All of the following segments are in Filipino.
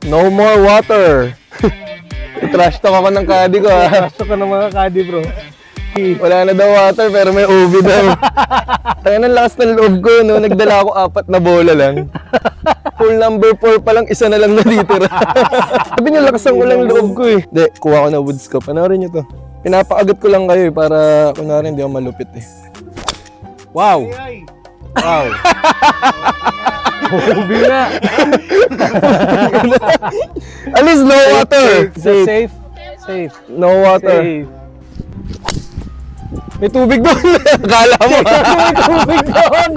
No more water. I-trash talk ako ng caddy ko Trash talk ka ng mga caddy, bro. Wala na daw water pero may OB daw. Kaya nang lakas ng loob ko, no? Nagdala ako 4 na bola lang. Pool number 4 pa lang, isa na lang natitira. Sabi niyo, lakas ang ulang loob ko eh. Hindi, kuha ko na woods ko. Panoorin niyo to. Pinapaagat ko lang kayo eh, para kunwari hindi ako malupit eh. Wow! Wow! OB na! At least no water. Safe. Safe. Safe. No water. Safe. May tubig doon. Akala mo. May tubig doon!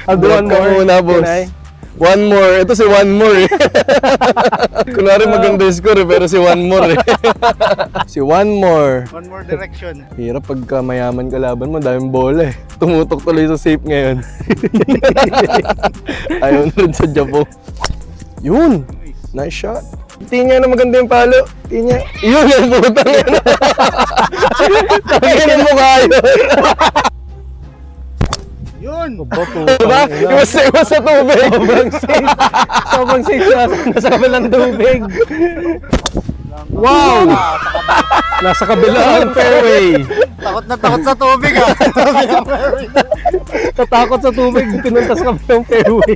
One more. Muna, boss. Kinay. One more. Ito si One More eh. Kunwari maganda yung score eh, pero si One More eh. Si One More. One more direction. Hirap pagka mayaman ka laban mo, daming bola eh. Tumutok tuloy sa safe ngayon. Ayaw na rin sa jabo. Yun! Nice shot. Tinya na maganda yung palo. Tinya. Yun yung putang yun. Tangin ang mukha yun. Yun! Diba? Iwas sa tubig. Sobrang safe. Sobrang safe nasa kabilang tubig. Wow! Nasa kabilang fairway. Takot na takot sa tubig ah. Tatakot sa tubig, pinuntas sa kabilang fairway.